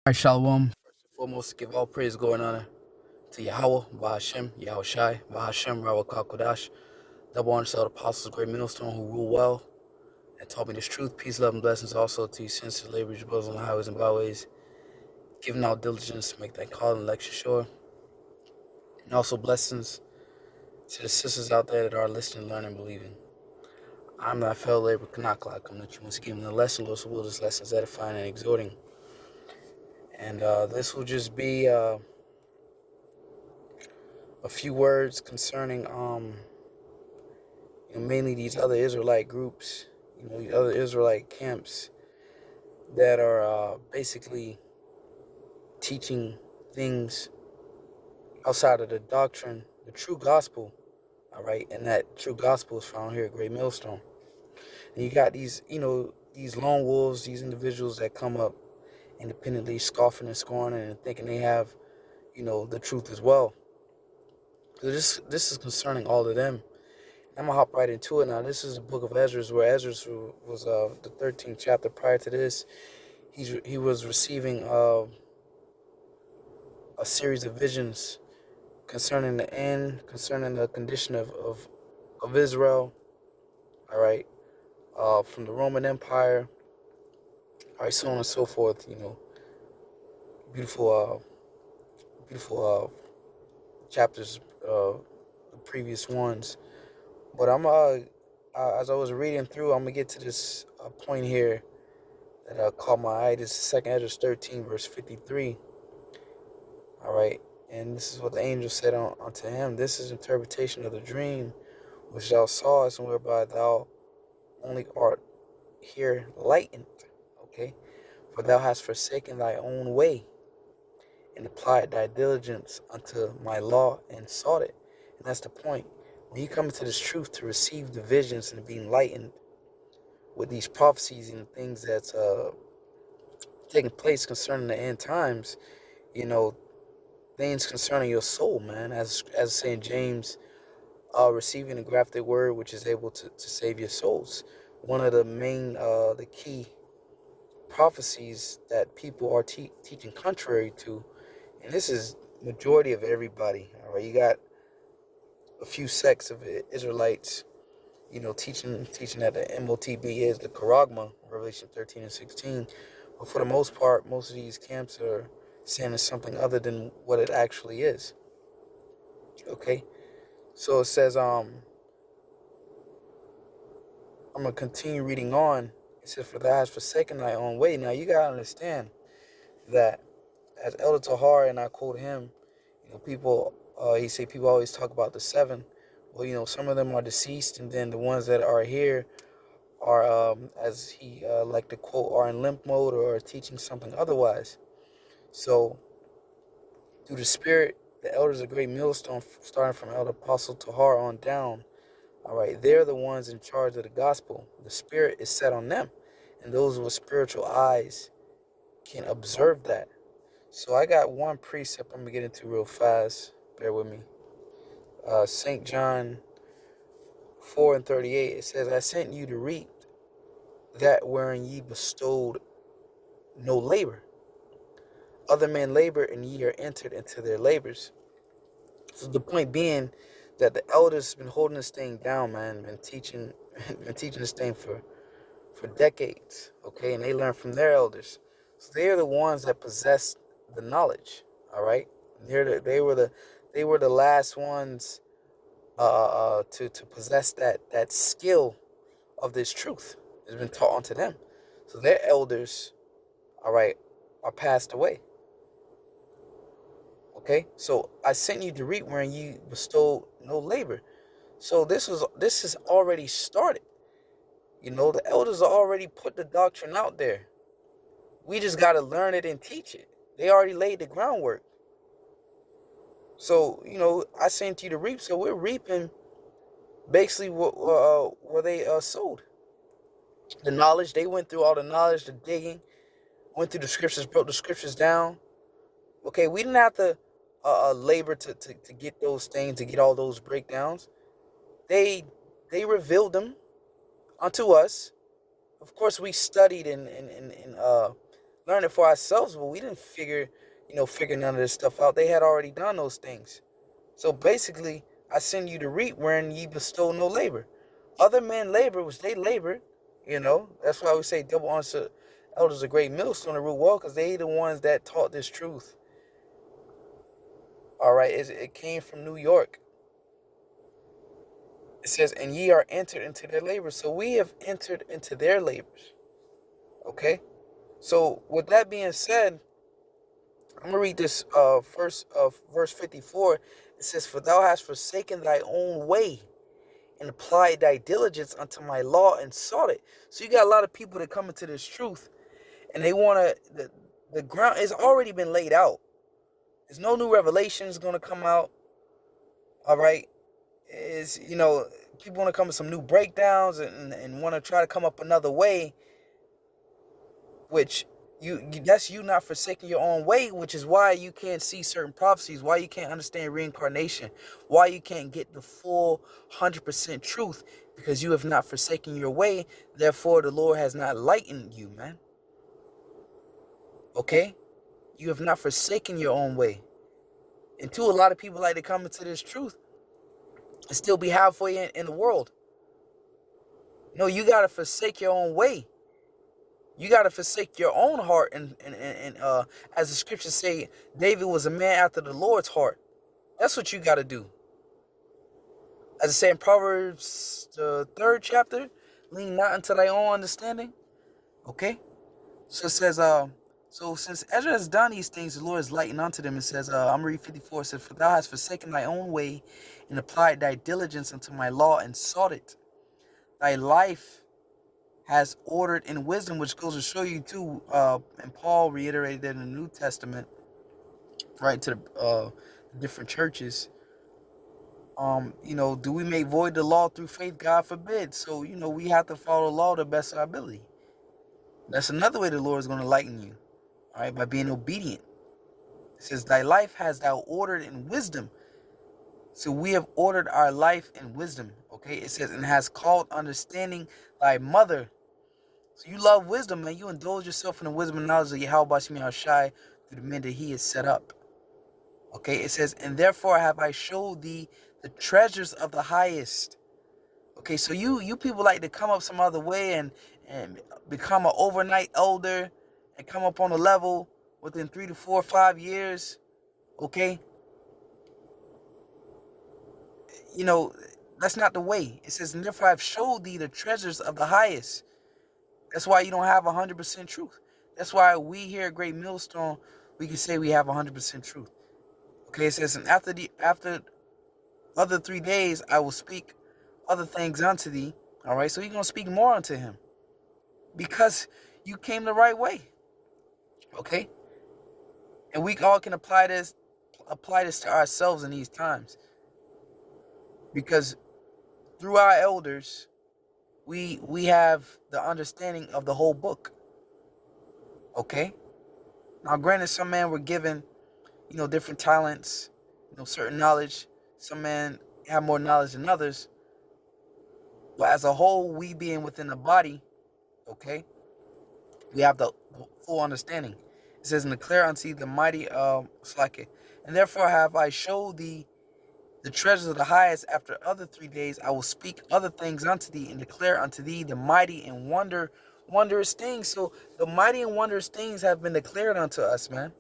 Alright, Shalom. First and foremost, give all praise, glory, and honor to Yahweh, Bahashem, Yahushai, Bahashem, Rawak Kodash, double honor to all the apostles, great millstone who rule well and taught me this truth. Peace, love, and blessings also to you, sensitive laborers, brothers on the highways and byways, giving out diligence to make that call and election sure. And also blessings to the sisters out there that are listening, learning, believing. I'm that fellow laborer, Kanakla, coming at you once again with a lesson, Lord, so will this lesson is edifying and exhorting. And this will just be a few words concerning mainly these other Israelite groups, these other Israelite camps that are basically teaching things outside of the doctrine, the true gospel, all right? And that true gospel is found here at Great Millstone. And you got these, these lone wolves, these individuals that come up independently, scoffing and scorning and thinking they have, the truth as well. So this is concerning all of them. I'm going to hop right into it now. This is the book of Ezra, where Ezra was the 13th chapter. Prior to this, he was receiving a series of visions concerning the end, concerning the condition of Israel, all right, from the Roman Empire, all right, so on and so forth, beautiful, beautiful chapters, the previous ones. But as I was reading through, I'm going to get to this point here that caught my eye. This is 2nd Ezra 13, verse 53. All right. And this is what the angel said unto him. This is interpretation of the dream which thou sawest, and whereby thou only art here lightened. Okay. For thou hast forsaken thy own way, and applied thy diligence unto my law, and sought it. And that's the point. When you come into this truth to receive the visions and be enlightened with these prophecies and things that's taking place concerning the end times, things concerning your soul, man, as St. James, receiving a grafted word which is able to save your souls. One of the main, the key prophecies that people are teaching contrary to, and this is majority of everybody, all right? You got a few sects of Israelites, teaching that the MOTB is the Charagma, Revelation 13 and 16. But for the most part, most of these camps are saying it's something other than what it actually is. Okay? So it says, I'm going to continue reading on. It says, for thou hast forsaken thy own way. Now, you got to understand that as Elder Tahar, and I quote him, people, he say people always talk about the seven. Well, some of them are deceased, and then the ones that are here are, as he like to quote, are in limp mode or are teaching something otherwise. So, through the Spirit, the elders of Great Millstone, starting from Elder Apostle Tahar on down, all right, they're the ones in charge of the gospel. The Spirit is set on them, and those with spiritual eyes can observe that. So I got one precept I'm going to get into real fast. Bear with me. St. John 4 and 38, it says, I sent you to reap that wherein ye bestowed no labor. Other men labor, and ye are entered into their labors. So the point being that the elders been holding this thing down, man, been teaching this thing for decades, okay, and they learn from their elders. So they are the ones that possess the knowledge, all right. They were the last ones to possess that skill of this truth. It's been taught unto them. So their elders, all right, are passed away. Okay, so I sent you to reap wherein you bestowed no labor. So this has already started. The elders already put the doctrine out there. We just got to learn it and teach it. They already laid the groundwork. So, I sent you to reap. So we're reaping basically what they sowed. The knowledge, they went through all the knowledge, the digging, went through the scriptures, broke the scriptures down. Okay, we didn't have to labor to get those things, to get all those breakdowns. They revealed them unto us. Of course, we studied and learned learned it for ourselves, but we didn't figure none of this stuff out. They had already done those things. So basically, I send you to reap wherein ye bestow no labor. Other men labor, which they labored. That's why we say double honor to elders a great millstone to rule well, because they the ones that taught this truth. All right, it came from New York. It says, and ye are entered into their labors. So we have entered into their labors. Okay? So with that being said, I'm going to read this first of verse 54. It says, for thou hast forsaken thy own way and applied thy diligence unto my law and sought it. So you got a lot of people that come into this truth and they want to, the ground has already been laid out. There's no new revelations going to come out. All right. People want to come with some new breakdowns and want to try to come up another way, which that's you not forsaking your own way, which is why you can't see certain prophecies, why you can't understand reincarnation, why you can't get the full 100% truth, because you have not forsaken your way. Therefore, the Lord has not lightened you, man. Okay? You have not forsaken your own way. And two, a lot of people like to come into this truth and still be halfway in the world. No, you got to forsake your own way. You got to forsake your own heart. And as the scriptures say, David was a man after the Lord's heart. That's what you got to do. As I say in Proverbs, the 3rd chapter, lean not unto thy own understanding. Okay? So it says, so since Ezra has done these things, the Lord is lightened unto them. It says, I'm reading 54. It says, for thou hast forsaken thy own way and applied thy diligence unto my law and sought it. Thy life has ordered in wisdom, which goes to show you too, and Paul reiterated that in the New Testament, right, to the different churches. Do we make void the law through faith? God forbid. So, we have to follow the law to the best of our ability. That's another way the Lord is going to lighten you, all right, by being obedient. It says, thy life has thou ordered in wisdom. So we have ordered our life in wisdom, okay? It says, and has called understanding thy mother. So you love wisdom, man. You indulge yourself in the wisdom and knowledge of Yahweh Shemi Shai through the men that he has set up. Okay, it says, and therefore have I showed thee the treasures of the highest. Okay, so you people like to come up some other way and become an overnight elder and come up on a level within 3 to 4 or 5 years. Okay, that's not the way. It says, and therefore I've showed thee the treasures of the highest. That's why you don't have 100% truth. That's why we here at Great Millstone, we can say we have 100% truth. Okay, it says, and after other 3 days, I will speak other things unto thee. All right, so you're going to speak more unto him because you came the right way. Okay, and we all can apply this to ourselves in these times, because through our elders, we have the understanding of the whole book. Okay, now granted, some men were given different talents, certain knowledge. Some men have more knowledge than others, but as a whole, we being within the body, okay, we have the full understanding. It says, and declare unto thee the mighty Slake. And therefore have I showed thee the treasures of the highest. After other 3 days I will speak other things unto thee, and declare unto thee the mighty and wondrous things. So the mighty and wondrous things have been declared unto us, man.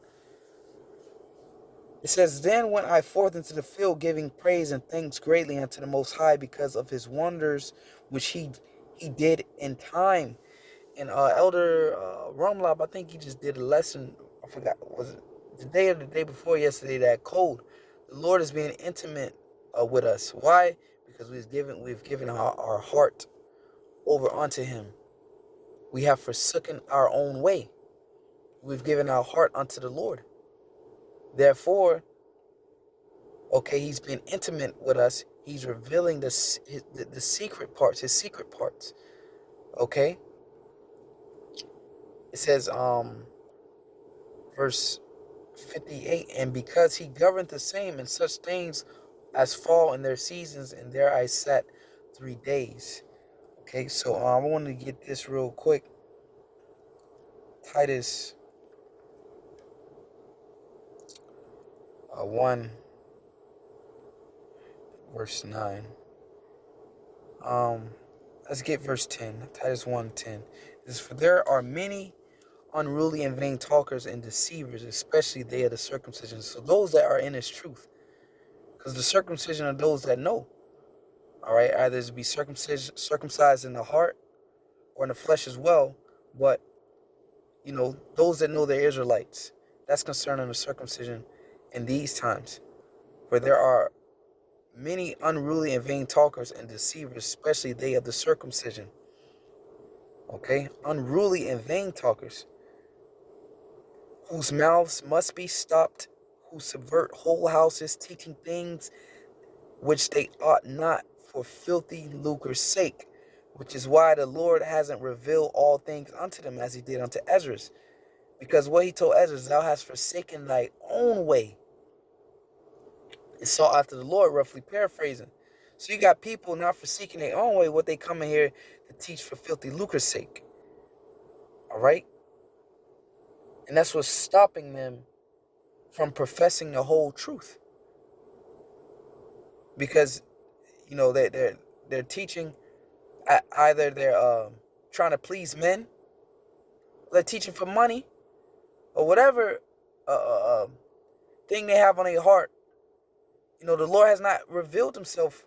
It says, then went I forth into the field, giving praise and thanks greatly unto the Most High, because of his wonders which he did in time. And Elder Rumlop, I think he just did a lesson. I forgot, was it the day or the day before yesterday? That code. The Lord is being intimate with us. Why? Because we've given our heart over unto him. We have forsaken our own way. We've given our heart unto the Lord. Therefore, okay, he's been intimate with us. He's revealing the secret parts, his secret parts. Okay. It says, verse 58, and because he governed the same in such things as fall in their seasons, and there I sat 3 days. Okay, so I want to get this real quick. Titus 1 verse 9. Let's get verse 10. Titus 1:10. It says, "For there are many unruly and vain talkers and deceivers, especially they of the circumcision." So those that are in his truth. Because the circumcision are those that know. All right, either to be circumcised in the heart or in the flesh as well. But, those that know they're Israelites. That's concerning the circumcision in these times. For there are many unruly and vain talkers and deceivers, especially they of the circumcision. Okay? Unruly and vain talkers, whose mouths must be stopped, who subvert whole houses, teaching things which they ought not, for filthy lucre's sake. Which is why the Lord hasn't revealed all things unto them as he did unto Ezra. Because what he told Ezra, thou hast forsaken thy own way and sought after the Lord, roughly paraphrasing. So you got people not forsaking their own way, what they come in here to teach for filthy lucre's sake. All right? And that's what's stopping them from professing the whole truth. Because, they're teaching, either they're trying to please men, they're teaching for money, or whatever thing they have on their heart. The Lord has not revealed himself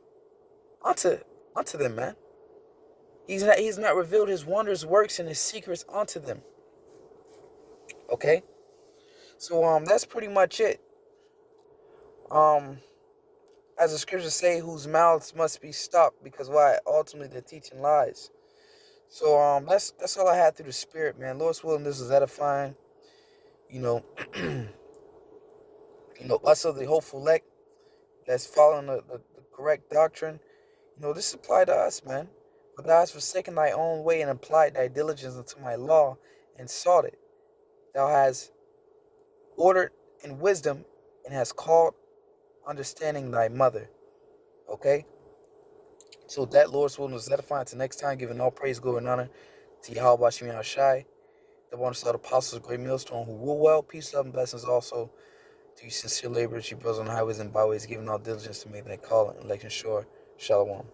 unto them, man. He's not revealed his wonders, works, and his secrets unto them. Okay? So that's pretty much it. As the scriptures say, whose mouths must be stopped, because why? Ultimately they're teaching lies. So that's all I had through the spirit, man. Lord's willing, this is edifying. Us of the hopeful elect that's following the correct doctrine. This applied to us, man. But thou hast forsaken thy own way and applied thy diligence unto my law and sought it. Thou hast ordered in wisdom and hast called understanding thy mother. Okay? So that Lord's willing is edifying. Till next time, giving all praise, glory, and honor to Yahweh Shemi Shai, the one of the apostles, great millstone, who rule well, peace, love, and blessings also to you sincere laborers, you brothers on the highways and byways, giving all diligence to make that call and election sure. Shalom.